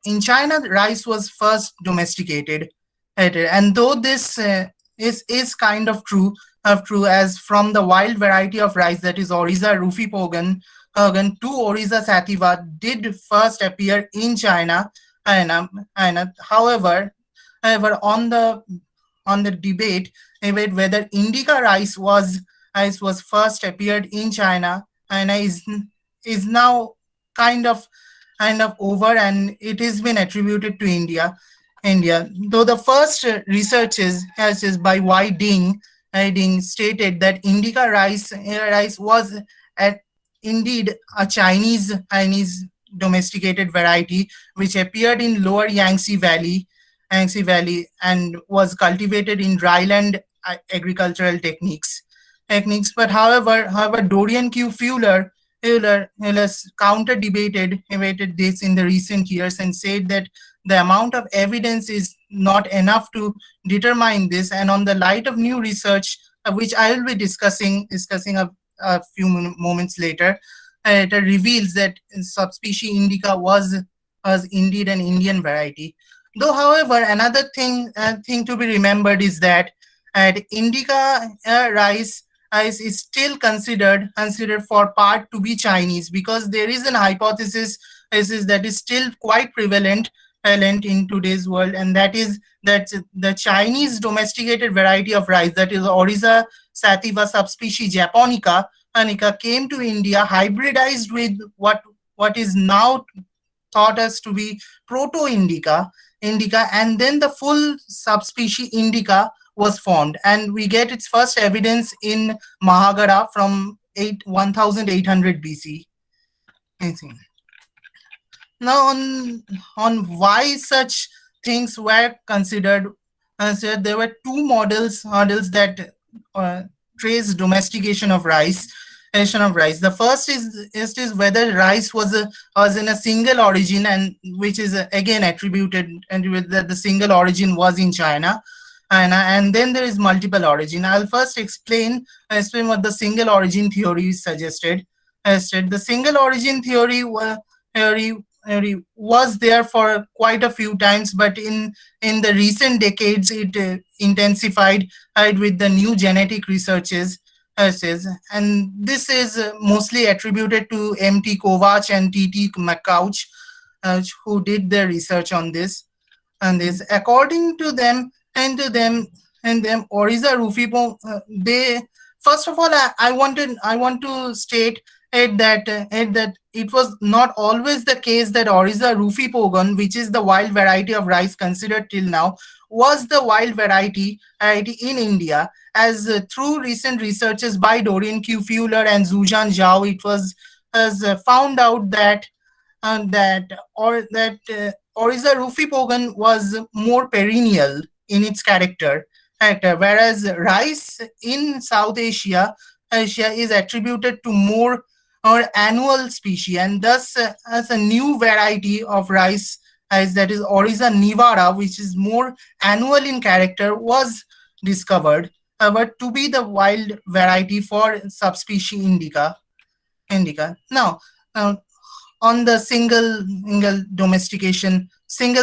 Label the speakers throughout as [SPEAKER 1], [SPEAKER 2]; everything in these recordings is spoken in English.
[SPEAKER 1] in China, rice was first domesticated. And though this is kind of true, as from the wild variety of rice, that is Oriza rufipogan, to Oriza sativa did first appear in China. However, on the debate whether indica rice was first appeared in China, and is now kind of over, and it has been attributed to India. Though the first researches is by Y. Ding stated that indica rice was indeed a Chinese domesticated variety which appeared in lower Yangtze Valley and was cultivated in dryland agricultural techniques. But however, Dorian Q. Fuller has counter-debated this in the recent years and said that the amount of evidence is not enough to determine this, and on the light of new research, which I will be discussing a few moments later, it reveals that subspecies indica was indeed an Indian variety. Though, however, another thing to be remembered is that indica rice is still considered for part to be Chinese, because there is an hypothesis that is still quite prevalent in today's world, and that is that the Chinese domesticated variety of rice, that is Oriza sativa subspecies japonica, came to India hybridized with what is now thought as to be proto-indica, and then the full subspecies indica was formed, and we get its first evidence in Mahagara from 1800 BC. Now, on why such things were considered, there were two models that trace domestication of rice. The first is whether rice was in a single origin, and which is again attributed that the single origin was in China, and then there is multiple origin. I'll first explain what the single origin theory suggested. The single origin theory was there for quite a few times, but in the recent decades it intensified with the new genetic researches. And this is mostly attributed to M.T. Kovacs and T.T. McCouch, who did their research on this. According to them, Oriza rufipo, first of all, I want to state that it was not always the case that Oriza rufipogon, which is the wild variety of rice considered till now, was the wild variety in India. As through recent researches by Dorian Q. Fuller and Zhujian Zhao, it was found out that Oriza rufipogon was more perennial in its character, whereas rice in South Asia is attributed to more or annual species, and thus as a new variety of rice, that is Oriza nivara, which is more annual in character, was discovered, but to be the wild variety for subspecies indica. Now, on the single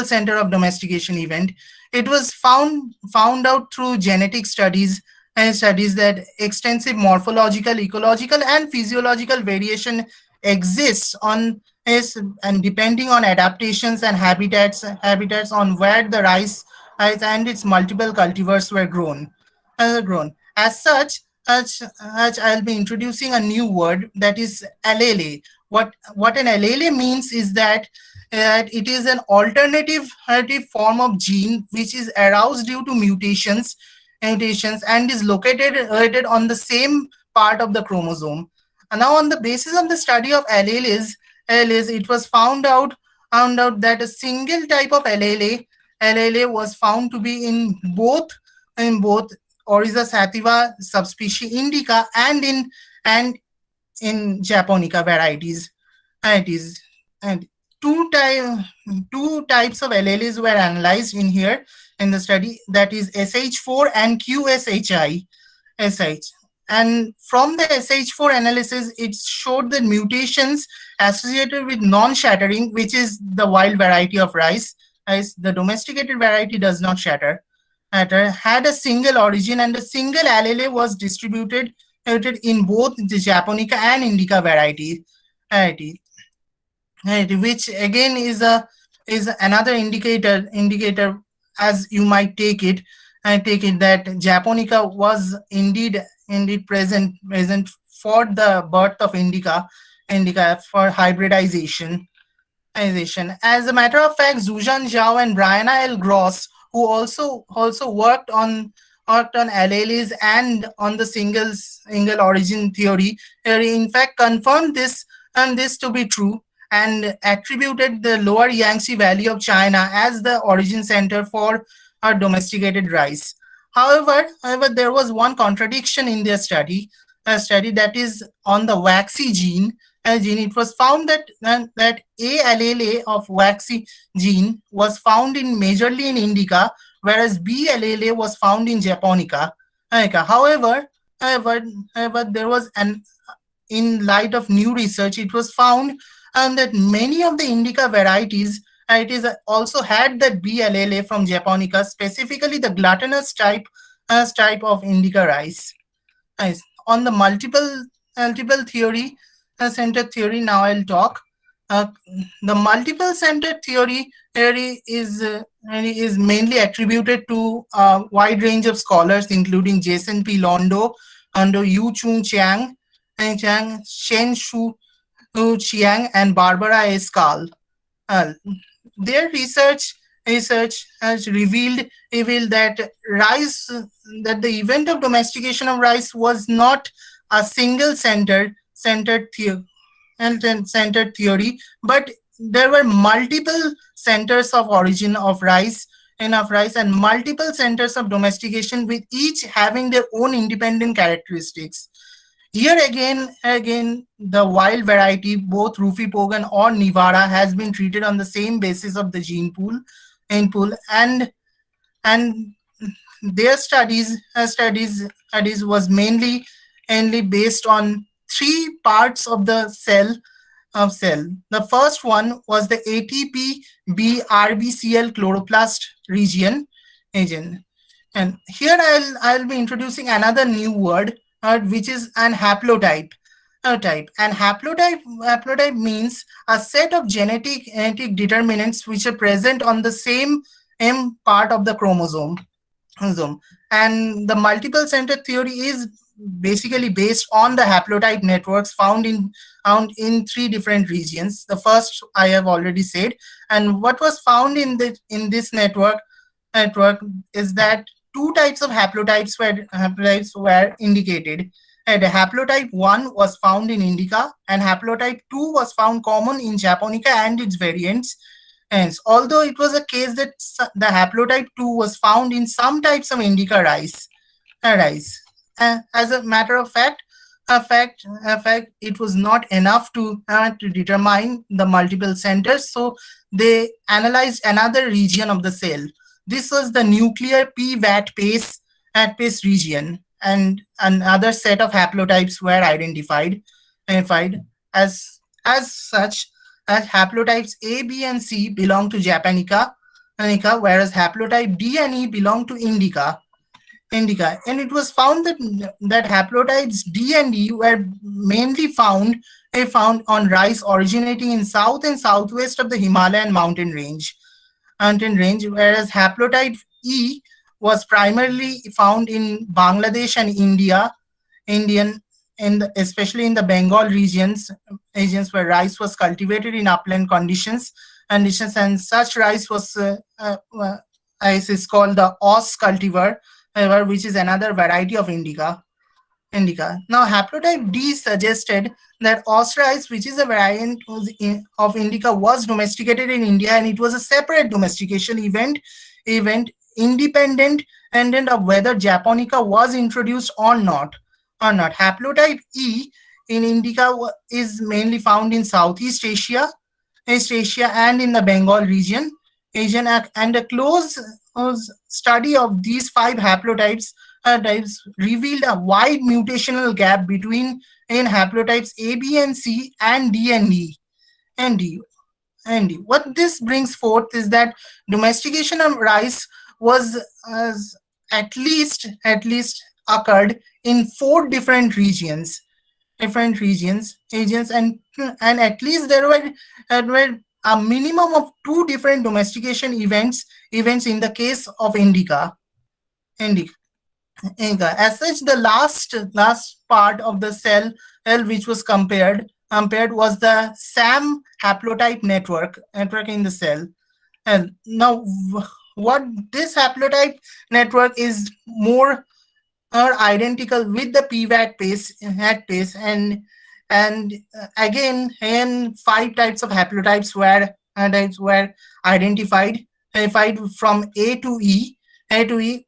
[SPEAKER 1] center of domestication event, it was found out through genetic studies that extensive morphological, ecological, and physiological variation exists and depending on adaptations and habitats on where the rice and its multiple cultivars were grown. As such, I'll be introducing a new word, that is allele. What an allele means is that it is an alternative form of gene which is aroused due to mutations and is located on the same part of the chromosome. And now, on the basis of the study of alleles, it was found out that a single type of allele was found to be in both Oriza sativa subspecies indica and in Japonica varieties. And two types of alleles were analyzed in here in the study, that is SH4 and QSHI. And from the SH4 analysis, it showed that mutations associated with non-shattering, which is the wild variety of rice, as the domesticated variety does not shatter, had a single origin, and a single allele was distributed in both the Japonica and Indica variety, which again is another indicator, as you might take it that Japonica was indeed present for the birth of Indica for hybridization. As a matter of fact, Zuzan Zhao and Brianna L. Gross, who also worked on alleles and on the single origin theory, in fact confirmed this to be true, and attributed the lower Yangtze Valley of China as the origin center for domesticated rice. However, there was one contradiction in their study, a study that is on the waxy gene. It was found that A allele of waxy gene was found majorly in Indica, whereas B allele was found in Japonica. However, there was in light of new research, it was found that many of the Indica varieties also had that B allele from Japonica, specifically the gluttonous type of Indica rice. On the multiple theory, centered theory, now I'll talk. The multiple centered theory is mainly attributed to a wide range of scholars, including Jason P. Londo, Yu Chung Chiang, Shen Shu Chiang, and Barbara A. Skal. Their research has revealed that the event of domestication of rice was not a single centered theory, but there were multiple centers of origin of rice, and multiple centers of domestication, with each having their own independent characteristics. Here again, the wild variety, both Rufi Pogan or Nivara, has been treated on the same basis of the gene pool, and their studies was mainly based on three parts of the cell. The first one was the ATP-B RBCL chloroplast region. And here I'll be introducing another new word, which is an haplotype. And haplotype means a set of genetic determinants which are present on the same M part of the chromosome. And the multiple centered theory is basically based on the haplotype networks found in three different regions. The first I have already said, and what was found in this network is that two types of haplotypes were indicated. And haplotype 1 was found in Indica, and haplotype 2 was found common in Japonica and its variants. And although it was a case that the haplotype 2 was found in some types of Indica rice. As a matter of fact, it was not enough to determine the multiple centers, so they analyzed another region of the cell. This was the nuclear PVAT pace region, and another set of haplotypes were identified as such. As haplotypes A, B, and C belong to Japonica, whereas haplotype D and E belong to Indica. And it was found that haplotypes D and E were mainly found on rice originating in south and southwest of the Himalayan mountain range, whereas haplotype E was primarily found in Bangladesh and India, especially in the Bengal regions where rice was cultivated in upland conditions, and such rice was is called the Os cultivar, which is another variety of Indica. Now, haplotype D suggested that Os rice, which is a variant of Indica, was domesticated in India, and it was a separate domestication event independent of whether Japonica was introduced or not. Haplotype E in Indica is mainly found in Southeast Asia, and in the Bengal region. And a close study of these 5 haplotypes types revealed a wide mutational gap between in haplotypes A, B, and C, and D and E. And D. And what this brings forth is that domestication of rice was at least occurred in 4 different regions, and at least there were a minimum of 2 different domestication events in the case of indica. As such, the last part of the cell which was compared was the SAM haplotype network in the cell. And now, what this haplotype network is more or identical with the PVAT pace, and again, 5 types of haplotypes were identified from A to E,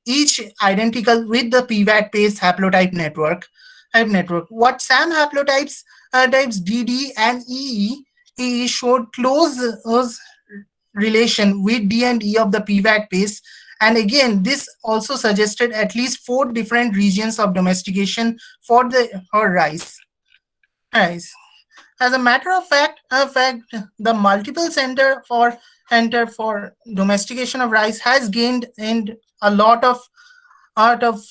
[SPEAKER 1] each identical with the PVAT pace haplotype network. What SAM haplotypes types DD and EE showed close relation with D and E of the PVAT pace. And again, this also suggested at least 4 different regions of domestication for rice. As a matter of fact, the multiple center for domestication of rice has gained a lot of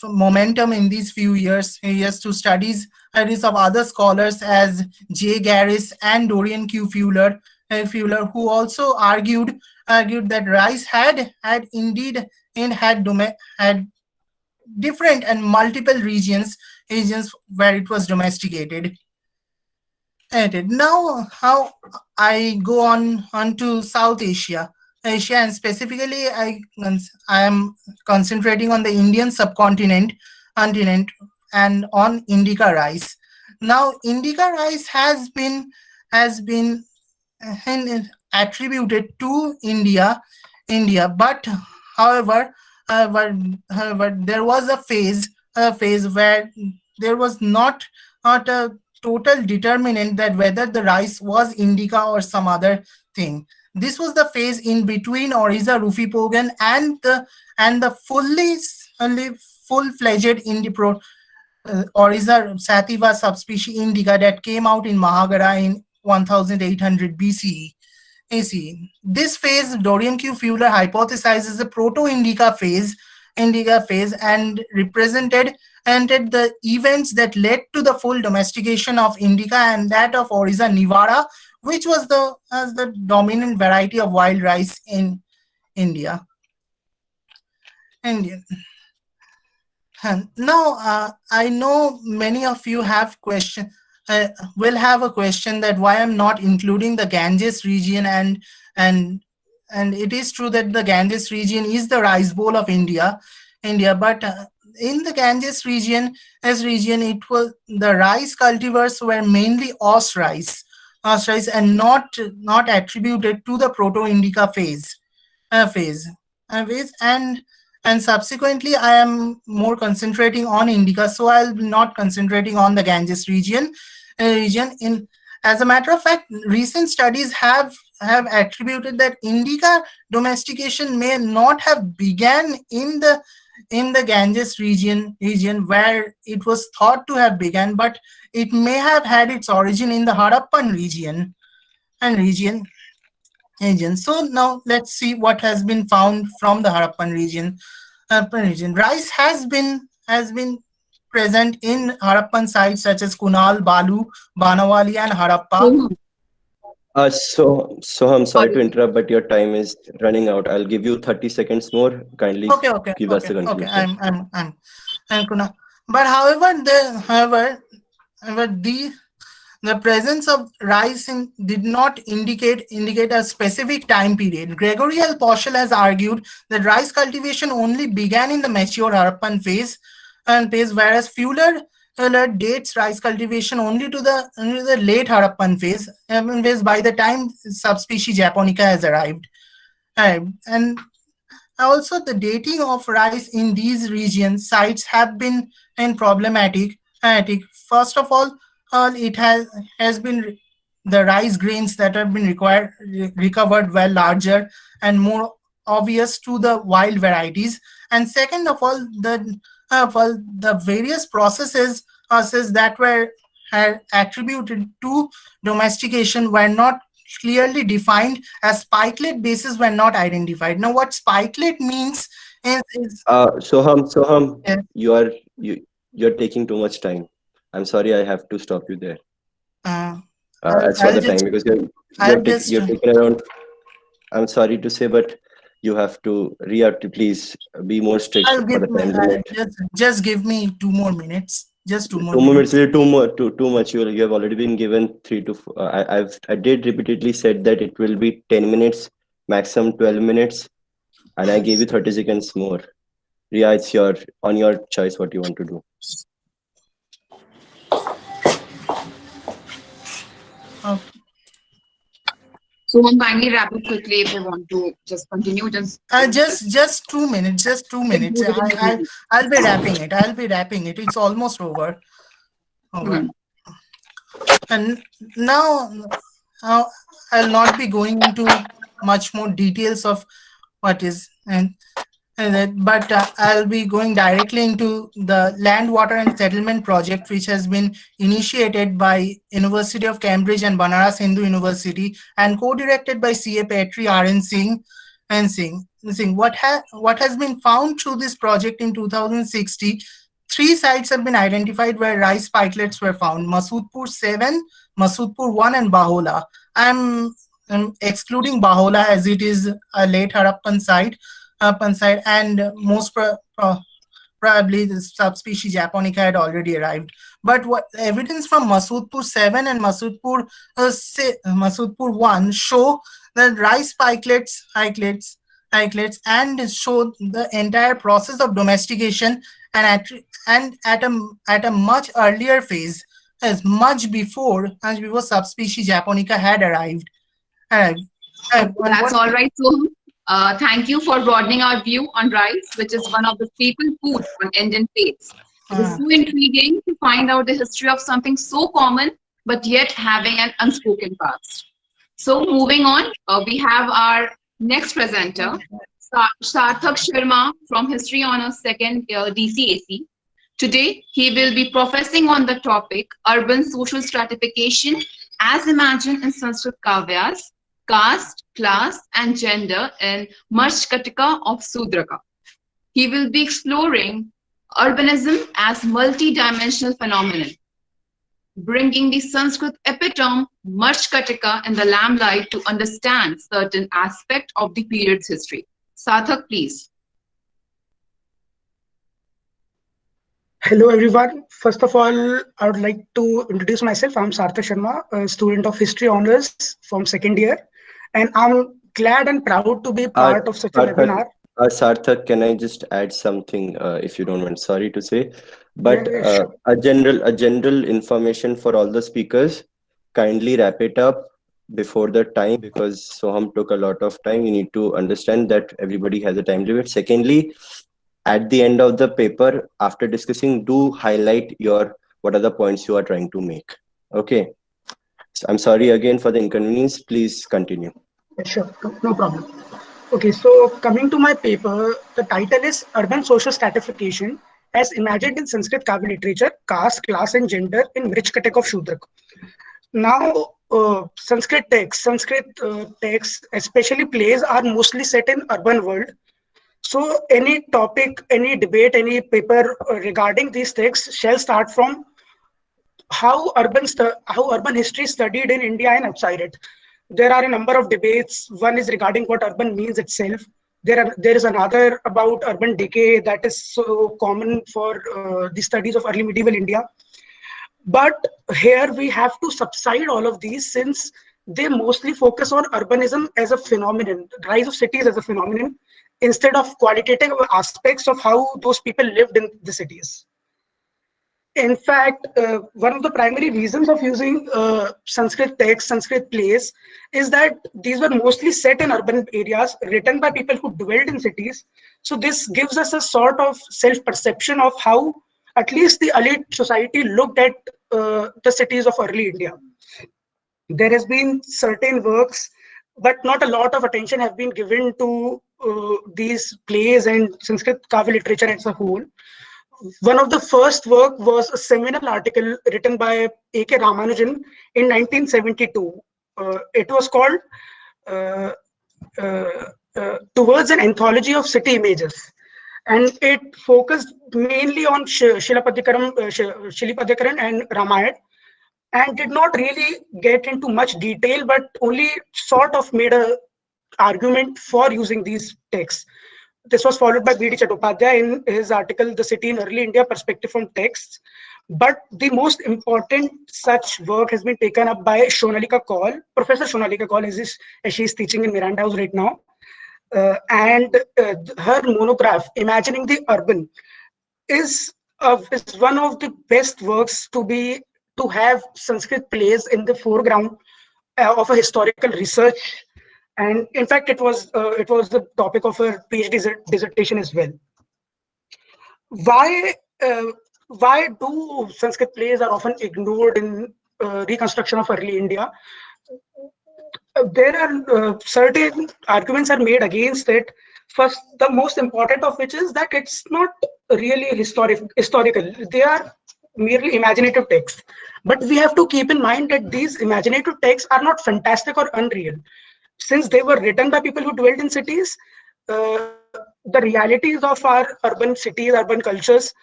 [SPEAKER 1] momentum in these few years to studies of other scholars as J. Garris and Dorian Q. Fuller, who also argued that rice had indeed had different and multiple regions where it was domesticated. Now, how I go on to South Asia, and specifically I am concentrating on the Indian subcontinent and on indica rice. Now, indica rice has been attributed to India, but however, there was a phase where there was not a total determinant that whether the rice was indica or some other thing. This was the phase in between Oryza rufipogan and the full-fledged Oryza sativa subspecies indica that came out in Mahabharata in 1800 BCE. This phase, Dorian Q. Fuller hypothesizes a proto-indica phase, and represented the events that led to the full domestication of indica and that of Oryza nivara, which was the dominant variety of wild rice in India. Now, I know many of you have will have a question that why I'm not including the Ganges region, and it is true that the Ganges region is the rice bowl of India, but in the Ganges region, it was the rice cultivars were mainly os rice, and not attributed to the Proto-Indica phase. And subsequently, I am more concentrating on indica, so I'll be not concentrating on the Ganges region. As a matter of fact, recent studies have attributed that indica domestication may not have began in the Ganges region where it was thought to have begun, but it may have had its origin in the Harappan region. So now let's see what has been found from the Harappan region. Rice has been present in Harappan sites such as Kunal, Balu, Banawali, and Harappa.
[SPEAKER 2] So I'm sorry to interrupt, but your time is running out. I'll give you 30 seconds more. Kindly give us a conclusion.
[SPEAKER 1] Okay, I'm Kunal. But however, the presence of rice did not indicate a specific time period. Gregory L. Poschel has argued that rice cultivation only began in the mature Harappan phase, whereas Fuller dates rice cultivation only to the late Harappan phase, by the time subspecies Japonica has arrived. And also, the dating of rice in these regions sites have been problematic. First of all, it has been the rice grains that have been recovered were larger and more obvious to the wild varieties. And second of all, well, the various processes that were attributed to domestication were not clearly defined, as spikelet bases were not identified. Now, what spikelet means is
[SPEAKER 2] Soham,
[SPEAKER 1] yes,
[SPEAKER 2] you're taking too much time. I'm sorry, I have to stop you there. As for
[SPEAKER 1] I'll
[SPEAKER 2] the
[SPEAKER 1] just
[SPEAKER 2] time, because
[SPEAKER 1] I'll just
[SPEAKER 2] you're taking around. I'm sorry to say, but you have to please be more strict
[SPEAKER 1] I'll
[SPEAKER 2] for
[SPEAKER 1] give
[SPEAKER 2] the time limit.
[SPEAKER 1] just give me 2 more minutes. Just
[SPEAKER 2] 2 more minutes
[SPEAKER 1] minutes.
[SPEAKER 2] is too much. You have already been given 3 to 4. I did repeatedly said that it will be 10 minutes, maximum 12 minutes, and I gave you 30 seconds more. Ria, it's on your choice what you want to do.
[SPEAKER 1] Okay.
[SPEAKER 3] So I'm kindly wrap up quickly if you want to just continue.
[SPEAKER 1] Just 2 minutes. Just 2 minutes. I'll be wrapping it. It's almost over. And now I'll not be going into much more details of what is but I'll be going directly into the Land, Water and Settlement project, which has been initiated by University of Cambridge and Banaras Hindu University and co-directed by C.A. Petri, R.N. Singh and Singh. What has been found through this project in 2016, 3 sites have been identified where rice spikelets were found: Masoodpur 7, Masoodpur 1 and Bahola. I'm excluding Bahola as it is a late Harappan site, and most probably the subspecies Japonica had already arrived. But what evidence from Masoodpur 7 and Masoodpur 1 show that rice spikelets and show the entire process of domestication and at a much earlier phase, as much before subspecies Japonica had arrived.
[SPEAKER 3] That's all right. So, thank you for broadening our view on rice, which is one of the staple foods on Indian plates. It is so intriguing to find out the history of something so common, but yet having an unspoken past. So, moving on, we have our next presenter, Sarthak Sharma from History Honours Second Year DCAC. Today, he will be professing on the topic Urban Social Stratification as imagined in Sanskrit Kāvyas, Caste, Class and Gender in Mṛcchakaṭikā of Śūdraka. He will be exploring urbanism as multi-dimensional phenomenon, bringing the Sanskrit epitome Mṛcchakaṭikā in the limelight to understand certain aspect of the period's history. Sarthak, please.
[SPEAKER 4] Hello everyone. First of all, I would like to introduce myself. I'm Sarthak Sharma, a student of History Honours from second year, and I'm glad and proud to be part of such a webinar.
[SPEAKER 2] Sarthak, can I just add something, if you don't mind? Sorry to say, but sure. a general information for all the speakers. Kindly wrap it up before the time, because Soham took a lot of time. You need to understand that everybody has a time limit. Secondly, at the end of the paper, after discussing, do highlight what are the points you are trying to make. Okay. So I'm sorry again for the inconvenience. Please continue.
[SPEAKER 4] Sure, no problem. Okay, so coming to my paper, the title is Urban Social Stratification as Imagined in Sanskrit Kāvya Literature, Caste, Class and Gender in Mṛcchakaṭikā of Śūdraka. Now, Sanskrit texts, especially plays, are mostly set in urban world. So any topic, any debate, any paper regarding these texts shall start from how urban history is studied in India and outside it. There are a number of debates. One is regarding what urban means itself. There is another about urban decay that is so common for the studies of early medieval India. But here we have to subside all of these, since they mostly focus on urbanism as a phenomenon, rise of cities as a phenomenon, instead of qualitative aspects of how those people lived in the cities. In fact, one of the primary reasons of using Sanskrit texts, Sanskrit plays, is that these were mostly set in urban areas, written by people who dwelled in cities. So this gives us a sort of self-perception of how at least the elite society looked at the cities of early India. There has been certain works, but not a lot of attention have been given to these plays and Sanskrit Kāvya literature as a whole. one of the first work was a seminal article written by A.K. Ramanujan in 1972. It was called Towards an Anthology of City Images, and it focused mainly on Shilpadikaran and Ramayana, and did not really get into much detail, but only sort of made a argument for using these texts. This was followed by B.D. Chattopadhyay in his article, The City in Early India, Perspective from Texts. But the most important such work has been taken up by Shonalika Kaul, Professor Shonalika Kaul, as she is teaching in Miranda House right now. And her monograph, Imagining the Urban, is one of the best works to have Sanskrit plays in the foreground of a historical research. And in fact, it was the topic of her PhD dissertation as well. Why do Sanskrit plays are often ignored in reconstruction of early India? There are certain arguments are made against it. First, the most important of which is that it's not really historical. They are merely imaginative texts. But we have to keep in mind that these imaginative texts are not fantastic or unreal. Since they were written by people who dwelt in cities, the realities of our urban cities, urban cultures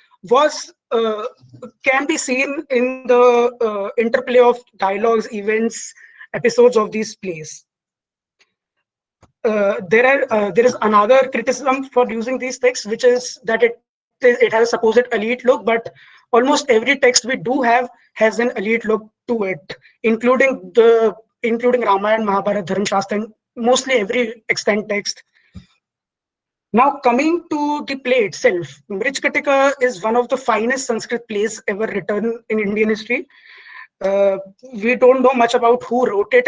[SPEAKER 4] can be seen in the interplay of dialogues, events, episodes of these plays. There is another criticism for using these texts, which is that it has a supposed elite look, but almost every text we do have has an elite look to it, including Ramayana, Mahabharata, Dharma Shastra, and mostly every extant text. Now, coming to the play itself, Mṛcchakaṭikā is one of the finest Sanskrit plays ever written in Indian history. We don't know much about who wrote it,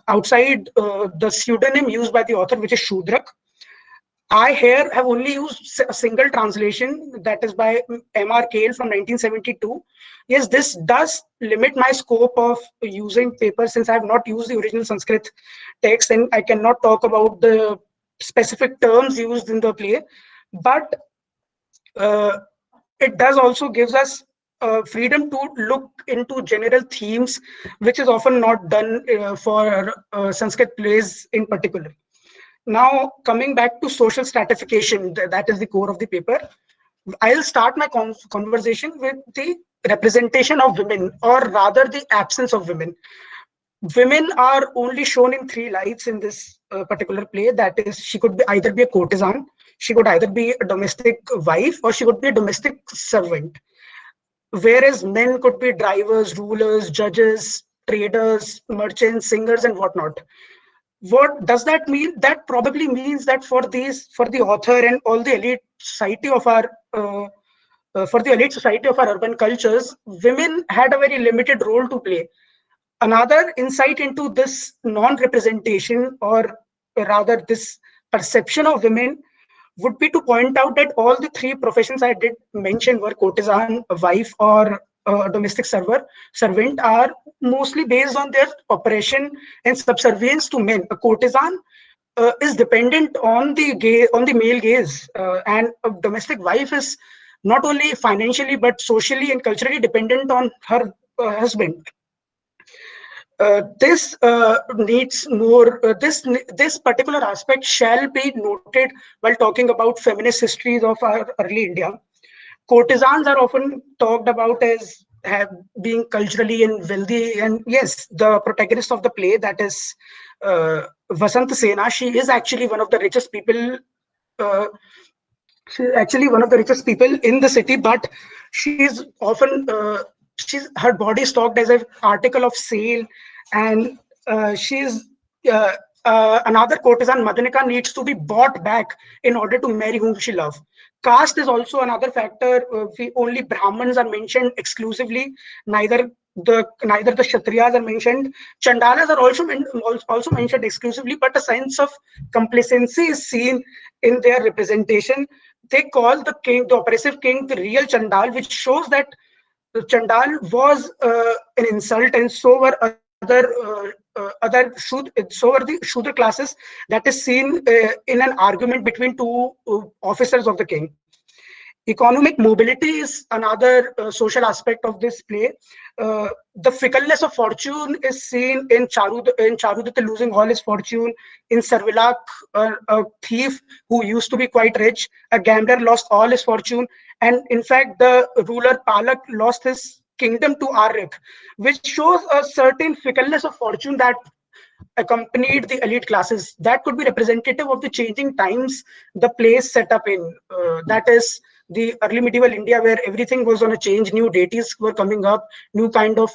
[SPEAKER 4] outside the pseudonym used by the author, which is Śūdraka. I here have only used a single translation, that is by M.R. Kale from 1972. Yes, this does limit my scope of using paper, since I have not used the original Sanskrit text and I cannot talk about the specific terms used in the play. But it does also gives us freedom to look into general themes, which is often not done for Sanskrit plays in particular. Now, coming back to social stratification, that is the core of the paper. I'll start my conversation with the representation of women, or rather the absence of women. Women are only shown in three lights in this particular play. That is, she could either be a courtesan, she could either be a domestic wife, or she could be a domestic servant. Whereas men could be drivers, rulers, judges, traders, merchants, singers, and whatnot. What does that mean? That probably means that for the author and all the elite society of our urban cultures, women had a very limited role to play. Another insight into this non-representation, or rather this perception of women, would be to point out that all the three professions I did mention, were courtesan, a wife, or a domestic servant, are mostly based on their oppression and subservience to men. A courtesan is dependent on the male gaze, and a domestic wife is not only financially but socially and culturally dependent on her husband. This needs more. This particular aspect shall be noted while talking about feminist histories of our early India. Courtesans are often talked about as being culturally and wealthy, and yes, the protagonist of the play, that is Vasant Sena, she is actually one of the richest people. She's actually one of the richest people in the city, but she's often her body is stocked as an article of sale, and she's another courtesan, Madanika, needs to be bought back in order to marry whom she loves. Caste is also another factor. Only Brahmins are mentioned exclusively. Neither the Kshatriyas are mentioned. Chandalas are also mentioned exclusively, but a sense of complacency is seen in their representation. They call the oppressive king, the real Chandal, which shows that the Chandal was an insult, and so were other other so were the Shudra classes that is seen in an argument between two officers of the king. Economic mobility is another social aspect of this play. The fickleness of fortune is seen in Charudata losing all his fortune, in Sarvilak, a thief who used to be quite rich, a gambler lost all his fortune, and in fact the ruler Palak lost his kingdom to Arik, which shows a certain fickleness of fortune that accompanied the elite classes. That could be representative of the changing times the place set up in. That is the early medieval India, where everything was on a change. New deities were coming up, new kind of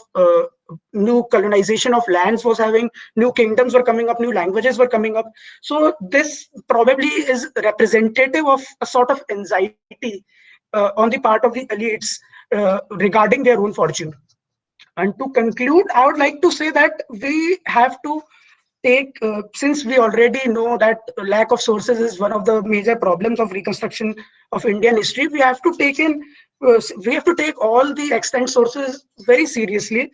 [SPEAKER 4] new colonization of lands was having, new kingdoms were coming up, new languages were coming up. So this probably is representative of a sort of anxiety on the part of the elites regarding their own fortune. And to conclude, I would like to say that we have to take, since we already know that lack of sources is one of the major problems of reconstruction of Indian history, we have to take all the extant sources very seriously.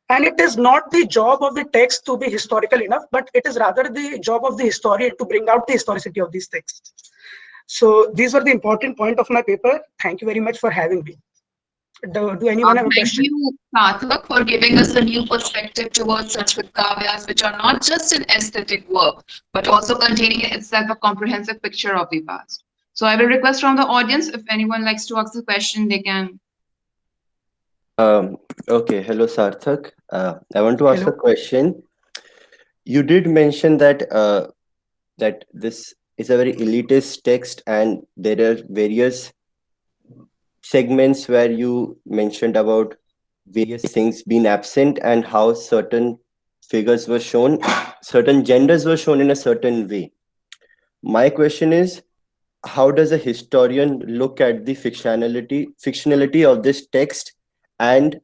[SPEAKER 4] And it is not the job of the text to be historical enough, but it is rather the job of the historian to bring out the historicity of these texts. So these were the important point of my paper. Thank you very much for having me. Do anyone have a question?
[SPEAKER 3] Thank you, Sarthak, for giving us a new perspective towards Sanskrit Kavyas, which are not just an aesthetic work, but also containing in itself a comprehensive picture of the past. So I will request from the audience, if anyone likes to ask a question, they can.
[SPEAKER 2] Okay, hello Sarthak. I want to ask a
[SPEAKER 4] Hello.
[SPEAKER 2] question. You did mention that that this is a very elitist text, and there are various segments where you mentioned about various things being absent and how certain figures were shown, certain genders were shown in a certain way. My question is, how does a historian look at the fictionality of this text, and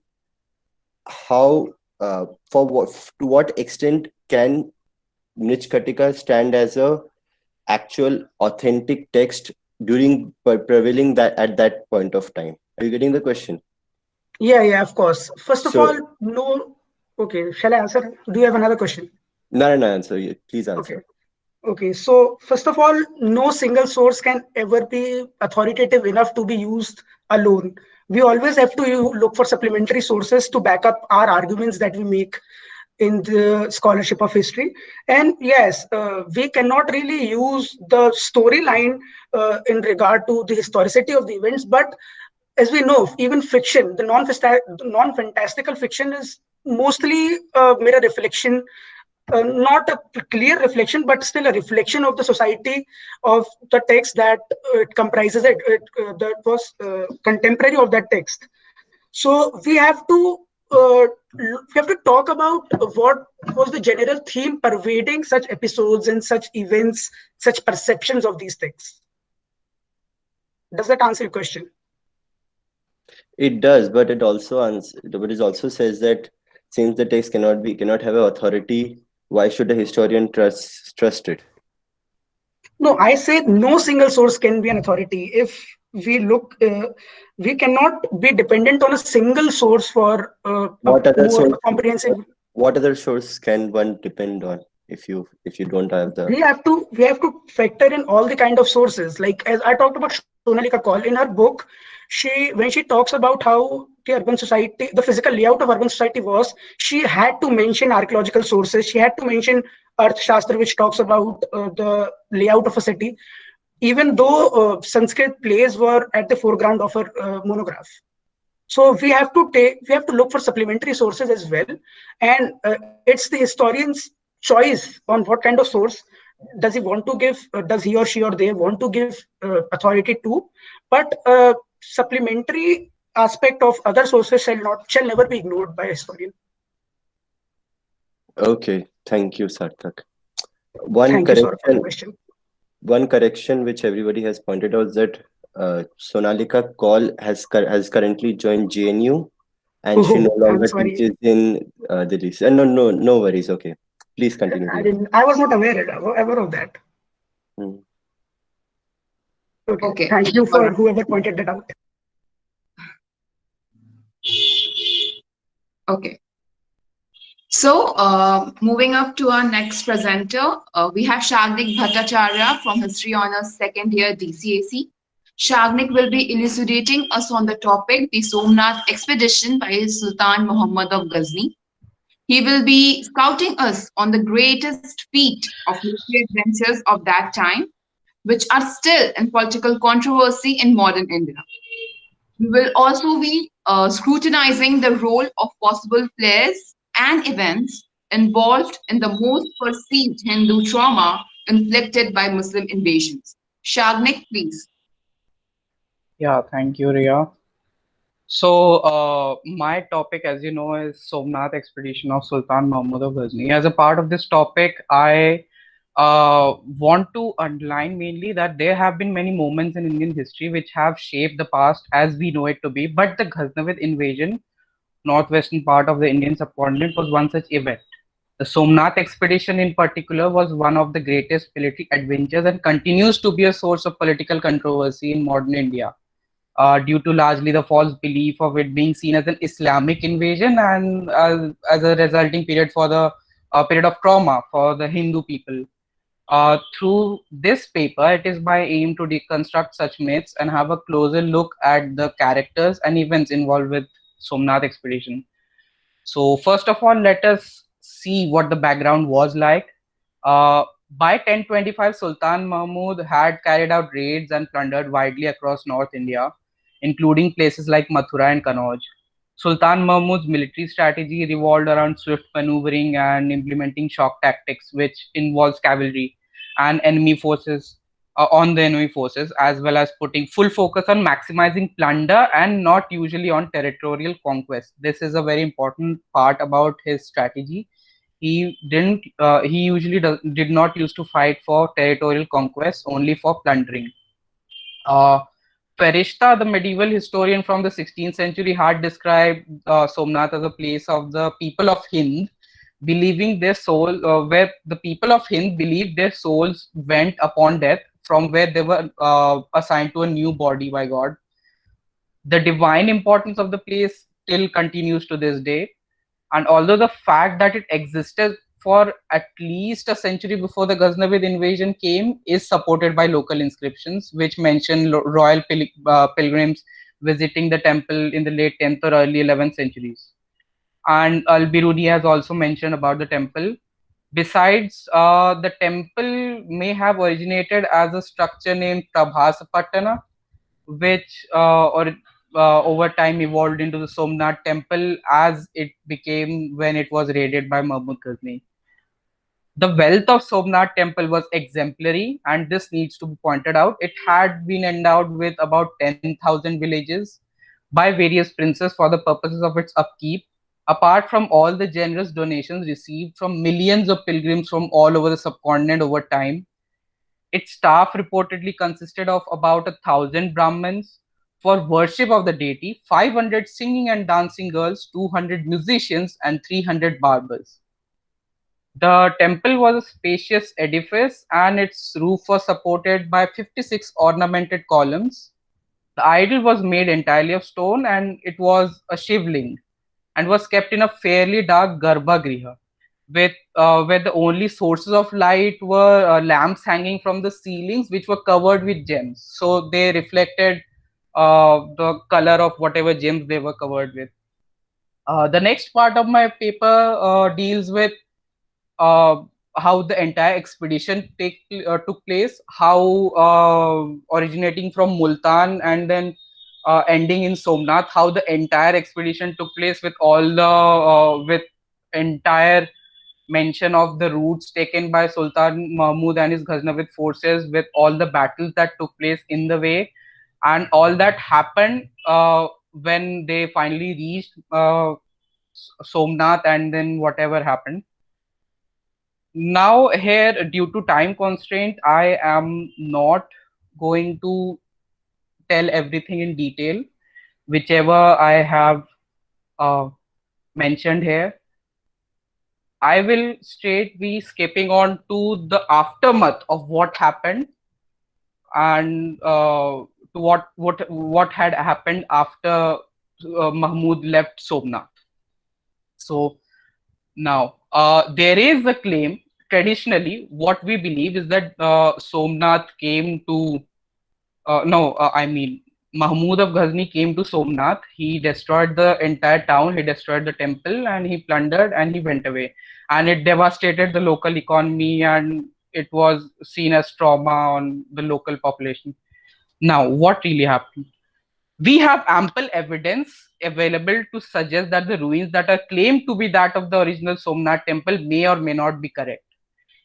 [SPEAKER 2] how to what extent can Mṛcchakaṭikā stand as a actual authentic text during prevailing that at that point of time? Are you getting the question?
[SPEAKER 4] Yeah, of course. First of
[SPEAKER 2] So-
[SPEAKER 4] all, no. Okay, shall I answer? Do you have another question?
[SPEAKER 2] No, answer. Please answer.
[SPEAKER 4] Okay. So first of all, no single source can ever be authoritative enough to be used alone. We always have to look for supplementary sources to back up our arguments that we make in the scholarship of history. And yes, we cannot really use the storyline in regard to the historicity of the events, but as we know, even fiction, the non-fantastical fiction is mostly a mirror reflection, not a clear reflection, but still a reflection of the society of the text that it comprises. That was contemporary of that text. So we have to talk about what was the general theme pervading such episodes and such events, such perceptions of these texts. Does that answer your question?
[SPEAKER 2] It does, but it also says that since the text cannot have an authority, why should a historian trust it?
[SPEAKER 4] No, I said no single source can be an authority. If we look, we cannot be dependent on a single source for
[SPEAKER 2] What other
[SPEAKER 4] comprehensive.
[SPEAKER 2] What other source can one depend on if you don't have the?
[SPEAKER 4] We have to factor in all the kind of sources. Like as I talked about Sonalika Kaul in her book, when she talks about how the urban society, the physical layout of urban society was, she had to mention archaeological sources. She had to mention Earth Shastra, which talks about the layout of a city, even though Sanskrit plays were at the foreground of her monograph. So we have to look for supplementary sources as well, and it's the historian's choice on what kind of source does he want to give, does he or she or they want to give authority to. But supplementary aspect of other sources shall never be ignored by a historian.
[SPEAKER 2] Okay, thank you, Sarthak. One correction which everybody has pointed out is that Sonalika Kaul has currently joined JNU, and she no longer teaches in Delhi. No worries. Okay, please continue.
[SPEAKER 4] I was not aware of that. Okay. Thank you for whoever pointed that out.
[SPEAKER 3] Okay. So, moving up to our next presenter, we have Shagnick Bhattacharya from History Honours Second Year DCAC. Shagnick will be elucidating us on the topic the Somnath expedition by Sultan Muhammad of Ghazni. He will be scouting us on the greatest feat of military adventures of that time, which are still in political controversy in modern India. We will also be scrutinizing the role of possible players and events involved in the most perceived Hindu trauma inflicted by Muslim invasions. Shagnik, please.
[SPEAKER 5] Yeah, thank you, Ria. So, my topic, as you know, is Somnath expedition of Sultan Mahmud of Ghazni. As a part of this topic, I want to underline mainly that there have been many moments in Indian history which have shaped the past as we know it to be. But the Ghaznavid invasion, northwestern part of the Indian subcontinent, was one such event. The Somnath expedition in particular was one of the greatest military adventures and continues to be a source of political controversy in modern India, due to largely the false belief of it being seen as an Islamic invasion and as a resulting period for the period of trauma for the Hindu people. Through this paper, it is my aim to deconstruct such myths and have a closer look at the characters and events involved with Somnath expedition. So first of all, let us see what the background was like. By 1025, Sultan Mahmud had carried out raids and plundered widely across North India, including places like Mathura and Kannauj. Sultan Mahmud's military strategy revolved around swift maneuvering and implementing shock tactics, which involves cavalry and enemy forces on the enemy forces, as well as putting full focus on maximizing plunder and not usually on territorial conquest. This is a very important part about his strategy. He usually did not used to fight for territorial conquest, only for plundering. Uh, Ferishta, the medieval historian from the 16th century, had described Somnath as a place of the people of Hind, believing their soul, where the people of Hind believed their souls went upon death, from where they were assigned to a new body by God. The divine importance of the place still continues to this day. And although the fact that it existed for at least a century before the Ghaznavid invasion came is supported by local inscriptions, which mention royal pilgrims visiting the temple in the late 10th or early 11th centuries. And Al-Biruni has also mentioned about the temple. Besides, the temple may have originated as a structure named Prabhasapatana, which over time evolved into the Somnath temple as it became when it was raided by Mahmud Ghazni. The wealth of Somnath temple was exemplary, and this needs to be pointed out. It had been endowed with about 10,000 villages by various princes for the purposes of its upkeep, apart from all the generous donations received from millions of pilgrims from all over the subcontinent over time. Its staff reportedly consisted of about 1,000 Brahmins for worship of the deity, 500 singing and dancing girls, 200 musicians, and 300 barbers. The temple was a spacious edifice and its roof was supported by 56 ornamented columns. The idol was made entirely of stone and it was a shivling and was kept in a fairly dark garbhagriha, with where the only sources of light were lamps hanging from the ceilings, which were covered with gems. So they reflected the color of whatever gems they were covered with. The next part of my paper deals with uh, how the entire expedition took place, how originating from Multan and then ending in Somnath, how the entire expedition took place with all the with entire mention of the routes taken by Sultan Mahmud and his Ghaznavid forces, with all the battles that took place in the way, and all that happened when they finally reached Somnath, and then whatever happened. Now here, due to time constraint, I am not going to tell everything in detail, whichever I have uh, mentioned here. I will straight be skipping on to the aftermath of what happened, and to what had happened after Mahmud left Somnath. So Now, there is a claim. Traditionally, what we believe is that Somnath came to I mean, Mahmud of Ghazni came to Somnath. He destroyed the entire town. He destroyed the temple, and he plundered, and he went away. And it devastated the local economy, and it was seen as trauma on the local population. Now, what really happened? We have ample evidence available to suggest that the ruins that are claimed to be that of the original Somnath temple may or may not be correct.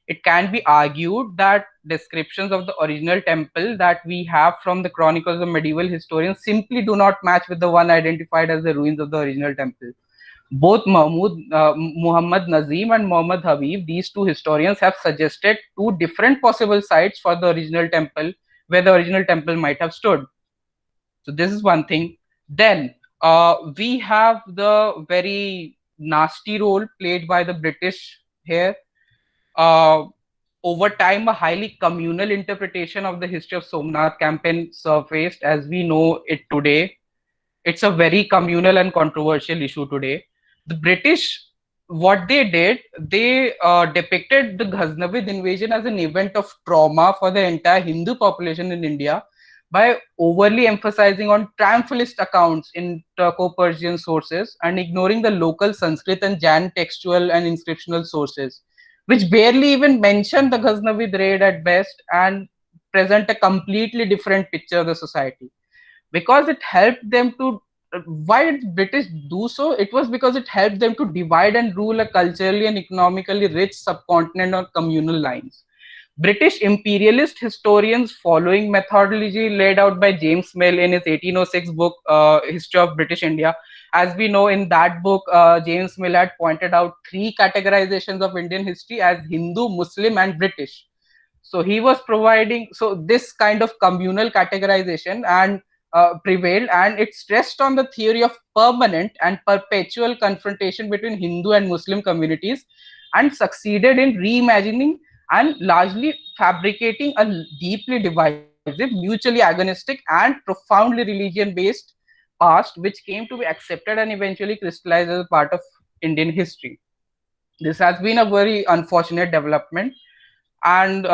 [SPEAKER 5] It can be argued that descriptions of the original temple that we have from the chronicles of medieval historians simply do not match with the one identified as the ruins of the original temple. Both Muhammad Nazim and Muhammad Habib, these two historians, have suggested two different possible sites for the original temple where the original temple might have stood. So this is one thing. Then we have the very nasty role played by the British here. Over time, a highly communal interpretation of the history of Somnath campaign surfaced as we know it today. It's a very communal and controversial issue today. The British, what they did, they depicted the Ghaznavid invasion as an event of trauma for the entire Hindu population in India by overly emphasizing on triumphalist accounts in Turco-Persian sources and ignoring the local Sanskrit and Jain textual and inscriptional sources, which barely even mention the Ghaznavid raid at best and present a completely different picture of the society. Because it helped them to, why did British do so? It was because it helped them to divide and rule a culturally and economically rich subcontinent on communal lines. British imperialist historians, following methodology laid out by James Mill in his 1806 book, History of British India. As we know, in that book, James Mill had pointed out three categorizations of Indian history as Hindu, Muslim, and British. So he was providing, so this kind of communal categorization and prevailed, and it stressed on the theory of permanent and perpetual confrontation between Hindu and Muslim communities, and succeeded in reimagining and largely fabricating a deeply divisive, mutually agonistic, and profoundly religion-based past, which came to be accepted and eventually crystallized as a part of Indian history. This has been a very unfortunate development, and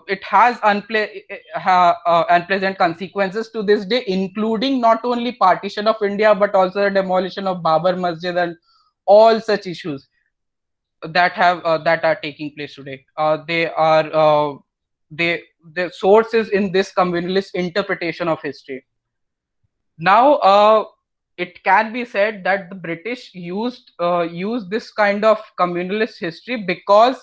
[SPEAKER 5] it has unpleasant consequences to this day, including not only partition of India but also the demolition of Babar Masjid and all such issues that are taking place today. The sources in this communalist interpretation of history. Now, it can be said that the British used this kind of communalist history because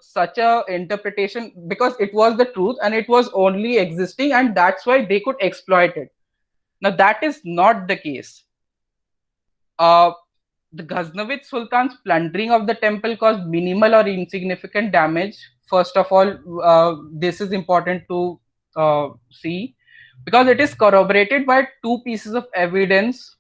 [SPEAKER 5] such a interpretation, because it was the truth and it was only existing, and that's why they could exploit it. Now, that is not the case. The Ghaznavid Sultan's plundering of the temple caused minimal or insignificant damage. First of all, this is important to see because it is corroborated by two pieces of evidence.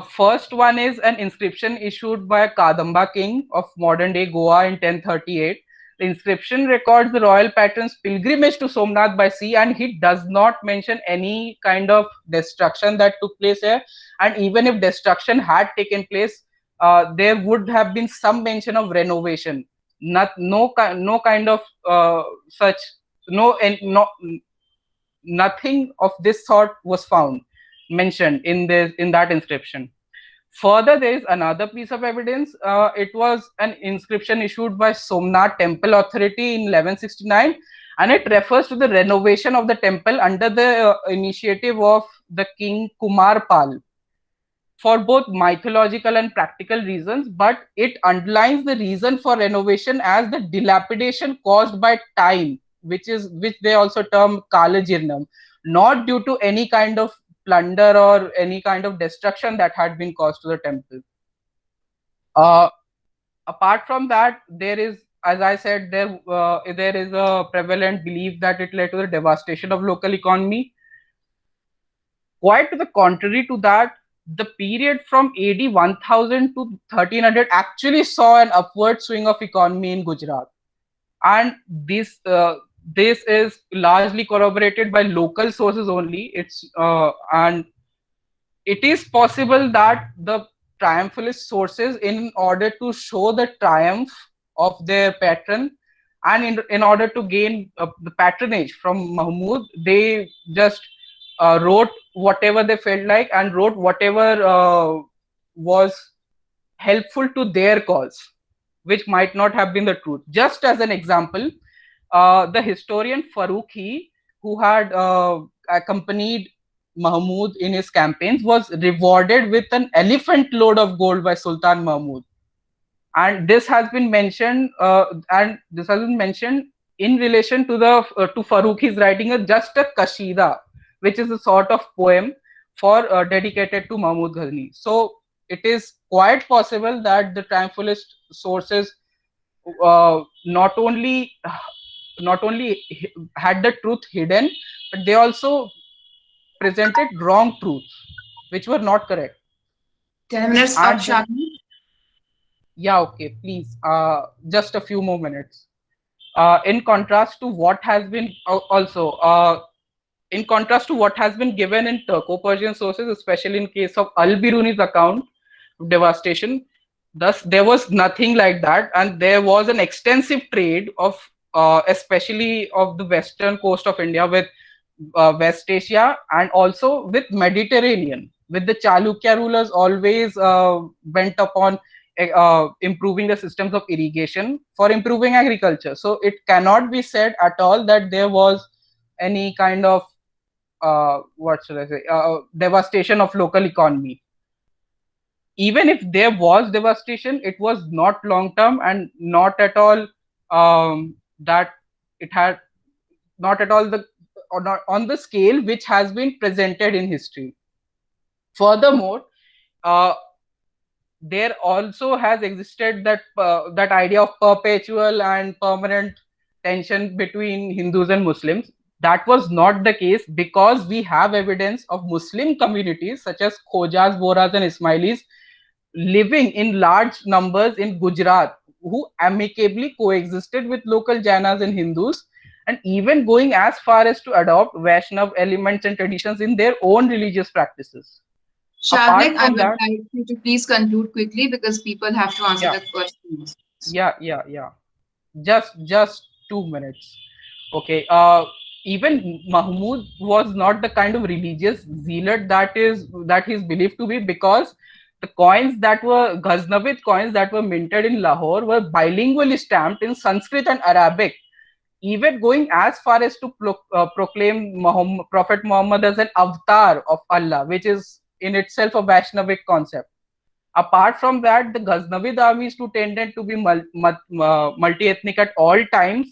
[SPEAKER 5] First one is an inscription issued by a Kadamba king of modern day Goa in 1038. The inscription records the royal patron's pilgrimage to Somnath by sea, and he does not mention any kind of destruction that took place here. And even if destruction had taken place, there would have been some mention of renovation. No kind of such, nothing of this sort was found mentioned in that inscription. Further, there is another piece of evidence. It was an inscription issued by Somnath Temple Authority in 1169, and it refers to the renovation of the temple under the initiative of the king Kumar Pal, for both mythological and practical reasons, but it underlines the reason for renovation as the dilapidation caused by time, which they also term Jaḻa-Jhīlaṇi, not due to any kind of plunder or any kind of destruction that had been caused to the temple. Apart from that, there is, as I said, there is a prevalent belief that it led to the devastation of local economy. Quite to the contrary to that, the period from AD 1000 to 1300 actually saw an upward swing of economy in Gujarat, and this is largely corroborated by local sources only. And it is possible that the triumphalist sources in order to show the triumph of their patron, and in order to gain the patronage from Mahmud, they just wrote whatever they felt like and wrote whatever was helpful to their cause, which might not have been the truth. Just as an example, the historian Farooqi, who had accompanied Mahmud in his campaigns, was rewarded with an elephant load of gold by Sultan Mahmud. And this has been mentioned, in relation to the to Farooqi's writing just a kashida, which is a sort of poem for dedicated to Mahmud Ghazni. So it is quite possible that the triumphalist sources not only had the truth hidden, but they also presented wrong truths, which were not correct.
[SPEAKER 3] 10 minutes up, Shagnick.
[SPEAKER 5] Yeah, okay, please. Just a few more minutes. In contrast to what has been in contrast to what has been given in Turco-Persian sources, especially in case of Al-Biruni's account of devastation, thus there was nothing like that, and there was an extensive trade of especially of the western coast of India with West Asia and also with Mediterranean, with the Chalukya rulers always bent upon improving the systems of irrigation for improving agriculture. So it cannot be said at all that there was any kind of devastation of local economy. Even if there was devastation, it was not long term and not at all that it had not at all on the scale which has been presented in history. Furthermore, there also has existed that idea of perpetual and permanent tension between Hindus and Muslims. That was not the case, because we have evidence of Muslim communities such as Khojas, Bohras and Ismailis living in large numbers in Gujarat, who amicably coexisted with local Jainas and Hindus, and even going as far as to adopt Vaishnav elements and traditions in their own religious practices.
[SPEAKER 3] Shagnick, I would like you to please conclude quickly, because people have to answer the questions.
[SPEAKER 5] Yeah. Just 2 minutes. Okay. Even Mahmud was not the kind of religious zealot that he's believed to be, because the coins that were Ghaznavid coins that were minted in Lahore were bilingually stamped in Sanskrit and Arabic, even going as far as to proclaim Prophet Muhammad as an avatar of Allah, which is in itself a Vaishnavic concept. Apart from that, the Ghaznavid armies tended to be multi-ethnic at all times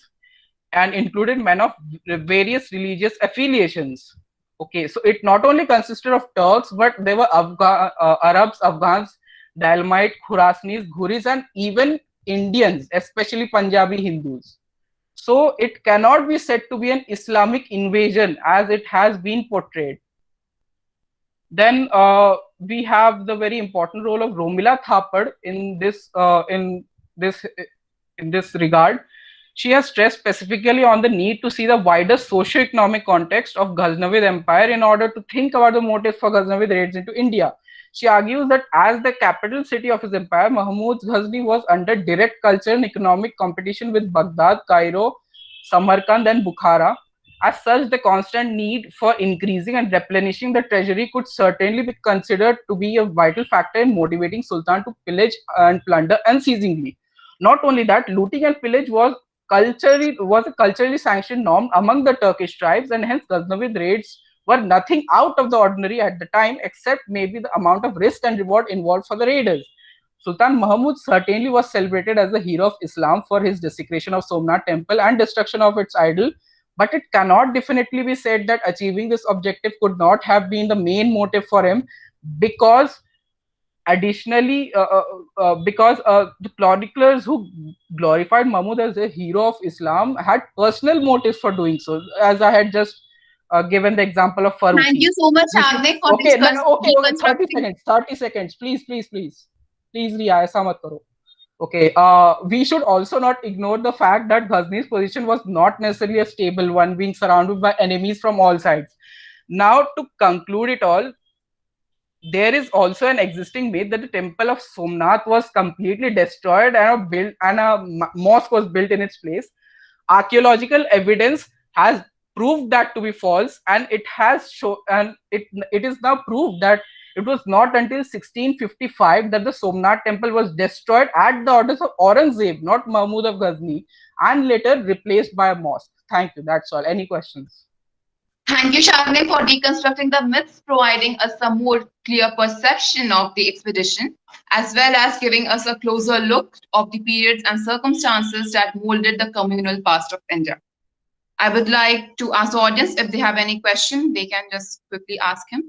[SPEAKER 5] and included men of various religious affiliations. Okay, so it not only consisted of Turks, but there were Arabs, Afghans, Dalamite, Khurasanis, Ghuris, and even Indians, especially Punjabi Hindus. So it cannot be said to be an Islamic invasion as it has been portrayed. Then we have the very important role of Romila Thapar in this regard. She has stressed specifically on the need to see the wider socio-economic context of Ghaznavid Empire in order to think about the motives for Ghaznavid raids into India. She argues that as the capital city of his empire, Mahmud's Ghazni was under direct cultural and economic competition with Baghdad, Cairo, Samarkand and Bukhara. As such, the constant need for increasing and replenishing the treasury could certainly be considered to be a vital factor in motivating Sultan to pillage and plunder unceasingly. Not only that, looting and pillage was a culturally sanctioned norm among the Turkish tribes, and hence Ghaznavid raids were nothing out of the ordinary at the time, except maybe the amount of risk and reward involved for the raiders. Sultan Mahmud certainly was celebrated as the hero of Islam for his desecration of Somnath temple and destruction of its idol, but it cannot definitely be said that achieving this objective could not have been the main motive for him, because additionally, the chroniclers who glorified Mahmud as a hero of Islam had personal motives for doing so, as I had just given the example of Farooqi.
[SPEAKER 3] Thank you so much, Shagnick, for discussing.
[SPEAKER 5] Okay, 30 seconds, please, Riya, aisa mat karo. Okay, we should also not ignore the fact that Ghazni's position was not necessarily a stable one, being surrounded by enemies from all sides. Now, to conclude it all, there is also an existing myth that the temple of Somnath was completely destroyed and a mosque was built in its place. Archaeological evidence has proved that to be false, and it is now proved that it was not until 1655 that the Somnath temple was destroyed at the orders of Aurangzeb, not Mahmud of Ghazni, and later replaced by a mosque. Thank you. That's all. Any questions?
[SPEAKER 3] Thank you, Shagnick, for deconstructing the myths, providing us a more clear perception of the expedition, as well as giving us a closer look of the periods and circumstances that molded the communal past of India. I would like to ask the audience if they have any question, they can just quickly ask him.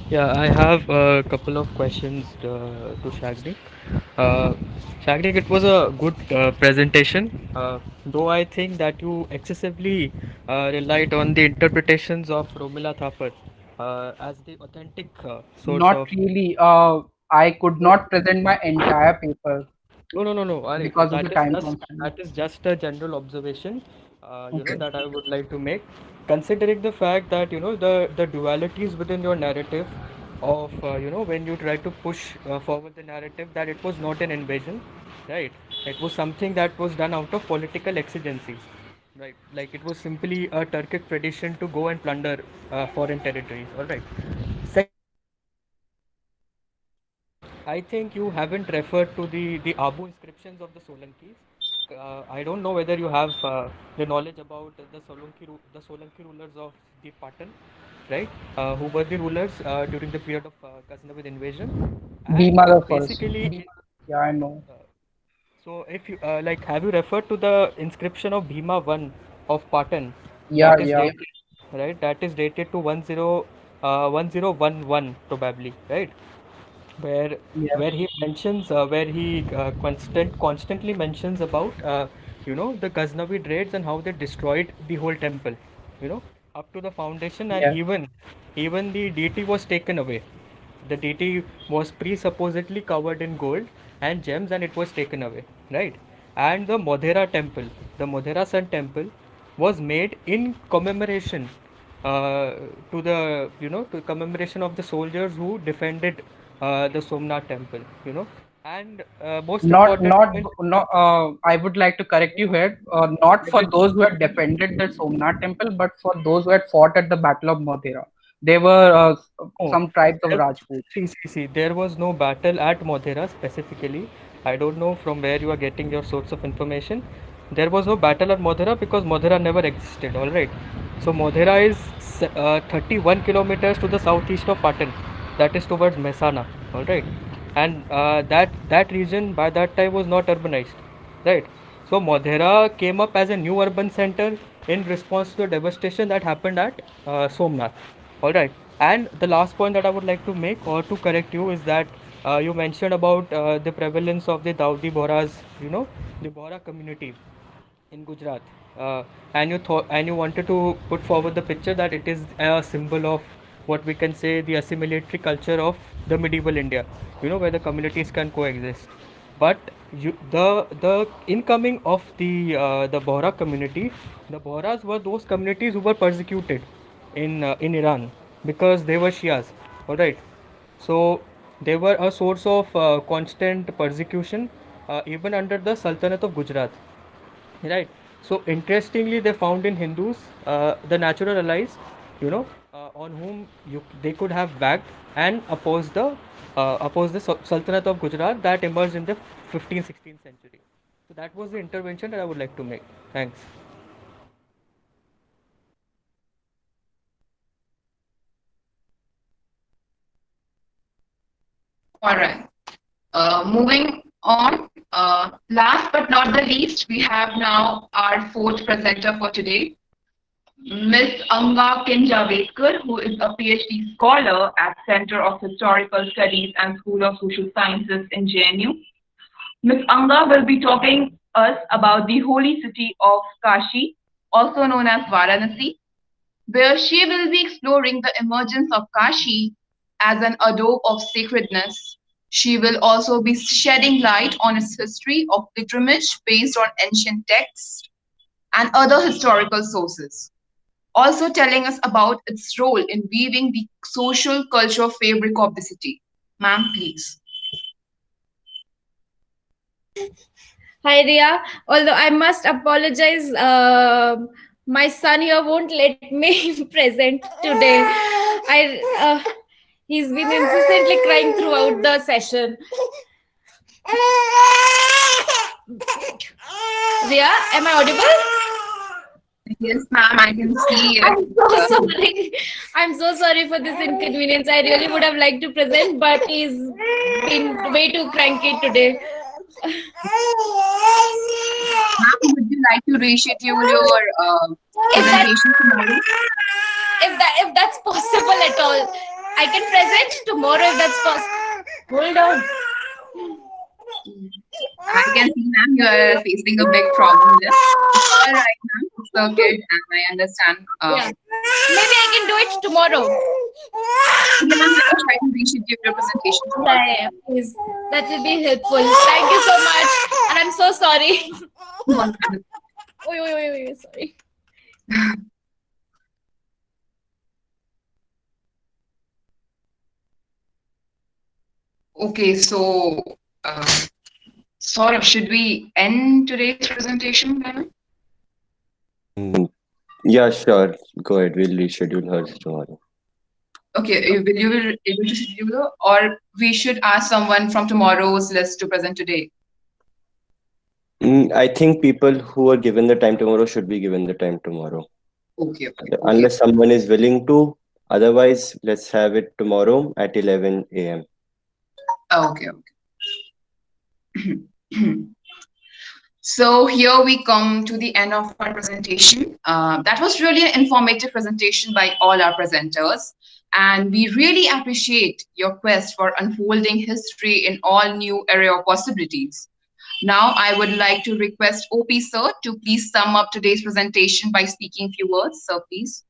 [SPEAKER 6] Yeah, I have a couple of questions to Shagnick. Uh, Shagnick, it was a good presentation, though I think that you excessively relied on the interpretations of Romila Thapar as the authentic source
[SPEAKER 5] Not
[SPEAKER 6] of.
[SPEAKER 5] really. I could not present my entire paper
[SPEAKER 6] No. Alright,
[SPEAKER 5] because of the
[SPEAKER 6] that is
[SPEAKER 5] time
[SPEAKER 6] just
[SPEAKER 5] constraint.
[SPEAKER 6] that is just a general observation,
[SPEAKER 5] Okay.
[SPEAKER 6] that I would like to make, considering the fact that the dualities within your narrative of when you try to push forward the narrative that it was not an invasion, right? It was something that was done out of political exigencies, right? Like it was simply a Turkic tradition to go and plunder foreign territories. All right. I think you haven't referred to the Abu inscriptions of the Solankis. I don't know whether you have the knowledge about the Solanki rulers of the Patan, right? Who were the rulers during the period of Ghaznavid invasion, and
[SPEAKER 5] Bhima the first.
[SPEAKER 6] basically,
[SPEAKER 5] Yeah, I know.
[SPEAKER 6] so if you have you referred to the inscription of Bhima one of Patan,
[SPEAKER 5] Yeah,
[SPEAKER 6] that is
[SPEAKER 5] yeah,
[SPEAKER 6] dated, right? That is dated to 1011 probably, right? where
[SPEAKER 5] yeah,
[SPEAKER 6] where he constantly mentions about the Ghaznavid raids and how they destroyed the whole temple, you know up to the foundation, and
[SPEAKER 5] yeah,
[SPEAKER 6] even the deity was taken away. The deity was presupposedly covered in gold and gems, and it was taken away, right? And the Modhera Sun temple was made in commemoration uh, to the to commemoration of the soldiers who defended the Somnath temple, and most
[SPEAKER 5] not
[SPEAKER 6] important
[SPEAKER 5] not
[SPEAKER 6] point.
[SPEAKER 5] not I would like to correct you here, not for those who had defended the Somnath temple, but for those who had fought at the Battle of Mathura. They were
[SPEAKER 6] Oh,
[SPEAKER 5] some tribes of
[SPEAKER 6] there,
[SPEAKER 5] Rajputs.
[SPEAKER 6] see, there was no battle at Modhera specifically. I don't know from where you are getting your source of information. There was no battle at Modhera because Modhera never existed, alright? So, Modhera is 31 kilometers to the southeast of Patan, that is towards Mehsana, alright? And that region by that time was not urbanized, right? So, Modhera came up as a new urban center in response to the devastation that happened at Somnath. All right. And the last point that I would like to make or to correct you is that you mentioned about the prevalence of the Daudi Bohras, the Bohra community in Gujarat, and you wanted to put forward the picture that it is a symbol of what we can say the assimilatory culture of the medieval India, where the communities can coexist. But the incoming of the Bohra community, the Bohras were those communities who were persecuted in Iran because they were Shias. All right, so they were a source of constant persecution even under the Sultanate of Gujarat. Right. So interestingly, they found in Hindus the natural allies, on whom they could have backed and oppose the Sultanate of Gujarat that emerged in the 15th, 16th century. So that was the intervention that I would like to make. Thanks.
[SPEAKER 3] All right. Moving on, last but not the least, we have now our fourth presenter for today, Ms. Anga Kinjavadekar, who is a PhD scholar at Center of Historical Studies and School of Social Sciences in JNU. Ms. Anga will be talking us about the holy city of Kashi, also known as Varanasi, where she will be exploring the emergence of Kashi as an abode of sacredness. She will also be shedding light on its history of pilgrimage based on ancient texts and other historical sources. also telling us about its role in weaving the social cultural fabric of the city. Ma'am, please.
[SPEAKER 7] Hi, Ria. Although I must apologize, my son here won't let me present today. He's been incessantly crying throughout the session. Ria, am I audible?
[SPEAKER 3] Yes, ma'am, I can see
[SPEAKER 7] I'm
[SPEAKER 3] it.
[SPEAKER 7] so sorry. I'm so sorry for this inconvenience. I really would have liked to present, but he's been way too cranky today.
[SPEAKER 3] Ma'am, would you like to reschedule your presentation tomorrow?
[SPEAKER 7] If that's possible at all, I can present tomorrow if that's possible. Hold on.
[SPEAKER 3] I can see, ma'am, you are facing a big problem there. It's all right, ma'am. It's okay, and I understand.
[SPEAKER 7] Yeah. Maybe I can do it tomorrow.
[SPEAKER 3] Okay, ma'am, let me try to reschedule your presentation tomorrow.
[SPEAKER 7] Yeah, please. That will be helpful. Thank you so much. And I'm so sorry. Sorry.
[SPEAKER 3] Okay, so Saurabh, should we end today's presentation, ma'am?
[SPEAKER 2] Yeah, sure. Go ahead. We'll reschedule hers tomorrow.
[SPEAKER 3] Okay, will you be able to schedule her, or we should ask someone from tomorrow's list to present today?
[SPEAKER 2] I think people who are given the time tomorrow should be given the time tomorrow.
[SPEAKER 3] Okay.
[SPEAKER 2] Unless someone is willing to. Otherwise, let's have it tomorrow at 11 a.m.
[SPEAKER 3] Okay. So here we come to the end of our presentation. That was really an informative presentation by all our presenters. And we really appreciate your quest for unfolding history in all new area of possibilities. Now, I would like to request OP sir to please sum up today's presentation by speaking few words. Sir, please.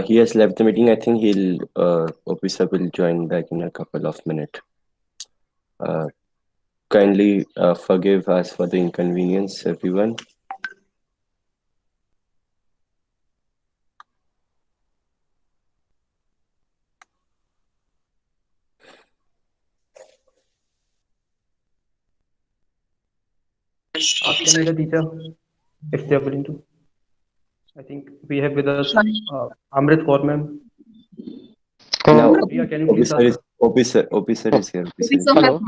[SPEAKER 2] He has left the meeting. I think Officer will join back in a couple of minutes. Kindly forgive us for the inconvenience, everyone.
[SPEAKER 6] Asking the teacher if they are willing to. I think we have with us Amrit Kaur ma'am.
[SPEAKER 2] Now,
[SPEAKER 6] Priya, can you please ask?
[SPEAKER 2] Officer is here.
[SPEAKER 6] Hello.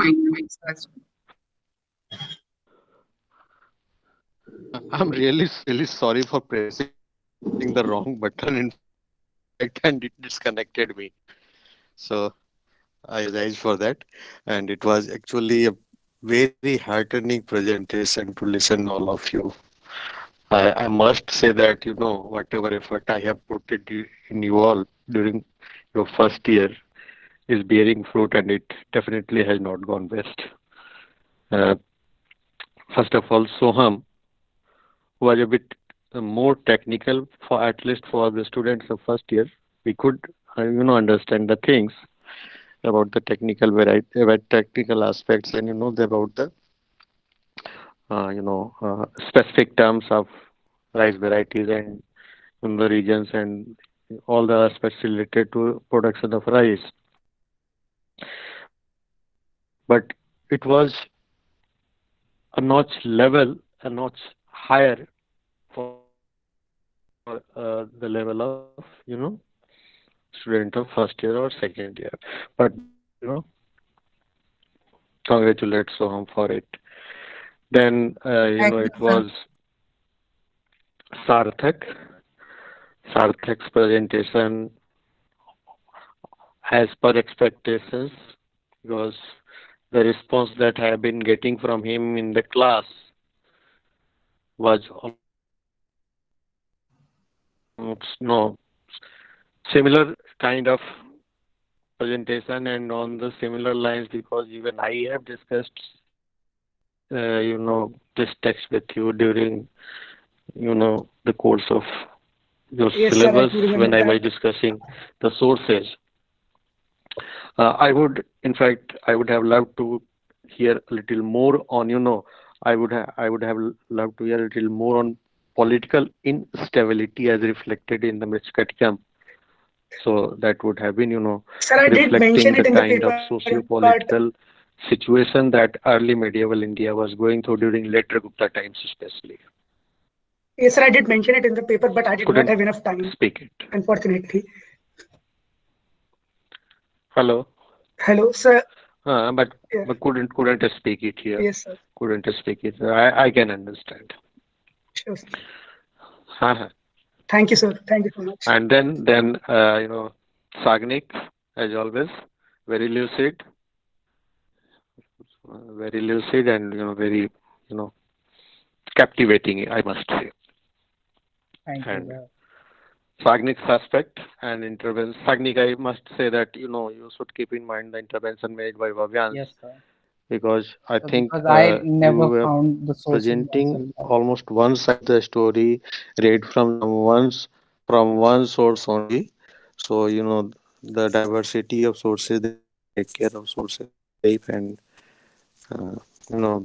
[SPEAKER 8] I'm really sorry for pressing the wrong button in fact, and it disconnected me. So I apologize for that. And it was actually a very heartening presentation to listen all of you. I must say that, whatever effort I have put in you all during your first year is bearing fruit, and it definitely has not gone waste. First of all, Soham was a bit more technical for at least for the students of first year. We could, understand the things about the technical variety, about technical aspects, and about the specific terms of rice varieties and in the regions and all the aspects related to production of rice. But it was a notch higher for the level of student of first year or second year. But congratulate Soham for it. Then it was Sarthak's presentation as per expectations, because the response that I have been getting from him in the class was similar kind of presentation and on the similar lines, because even I have discussed this text with you during the course of your
[SPEAKER 4] Yes, sir, I
[SPEAKER 8] syllabus
[SPEAKER 4] do
[SPEAKER 8] when
[SPEAKER 4] remember
[SPEAKER 8] I
[SPEAKER 4] that.
[SPEAKER 8] was discussing the sources. I would, in fact, I would have loved to hear a little more on, I would have loved to hear a little more on political instability as reflected in the Mṛcchakaṭikā. So that would have been,
[SPEAKER 4] Sir, I did mention
[SPEAKER 8] reflecting
[SPEAKER 4] it
[SPEAKER 8] the
[SPEAKER 4] in the
[SPEAKER 8] kind of
[SPEAKER 4] paper, but
[SPEAKER 8] socio-political situation that early medieval India was going through during later Gupta times, especially.
[SPEAKER 4] yes, sir, I did mention it in the paper, but I did not
[SPEAKER 8] Couldn't
[SPEAKER 4] have enough time,
[SPEAKER 8] speak it.
[SPEAKER 4] unfortunately.
[SPEAKER 8] Hello.
[SPEAKER 4] Hello, sir.
[SPEAKER 8] But
[SPEAKER 4] Yeah.
[SPEAKER 8] couldn't speak it here.
[SPEAKER 4] Yes, sir.
[SPEAKER 8] Couldn't speak it. I can understand.
[SPEAKER 4] Sure, sir.
[SPEAKER 8] Uh-huh.
[SPEAKER 4] Thank you, sir. Thank you so much.
[SPEAKER 8] And then Shagnick, as always, very lucid, and very captivating, I must say.
[SPEAKER 5] Thank
[SPEAKER 8] And
[SPEAKER 5] you.
[SPEAKER 8] Shagnick's aspect and intervention. Shagnick, I must say that you should keep in mind the intervention made by Bhavyans.
[SPEAKER 5] Yes, sir.
[SPEAKER 8] Because I think
[SPEAKER 5] Because I
[SPEAKER 8] you
[SPEAKER 5] never
[SPEAKER 8] were
[SPEAKER 5] found the sources
[SPEAKER 8] presenting
[SPEAKER 5] myself.
[SPEAKER 8] almost one side of the story, read from one source only. So the diversity of sources, they take care of sources life, and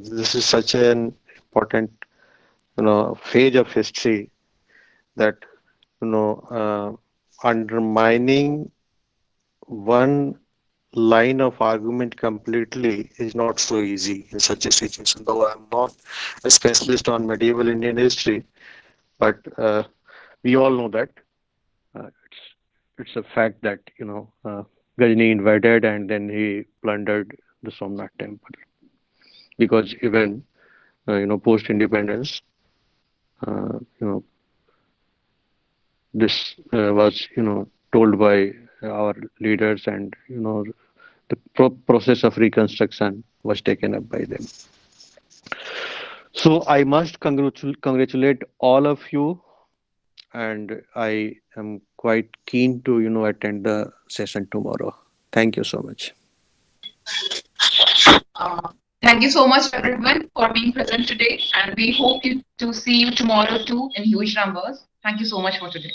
[SPEAKER 8] this is such an important phase of history that undermining one line of argument completely is not so easy in such a situation. Though I'm not a specialist on medieval Indian history, but we all know that it's a fact that Ghazni invaded and then he plundered the Somnath temple, because even post independence, this was told by our leaders, and the process of reconstruction was taken up by them. So I must congratulate all of you, and I am quite keen to attend the session tomorrow. Thank you so much.
[SPEAKER 3] Thank you so much, everyone, for being present today, and we hope to see you tomorrow too in huge numbers. Thank you so much for today.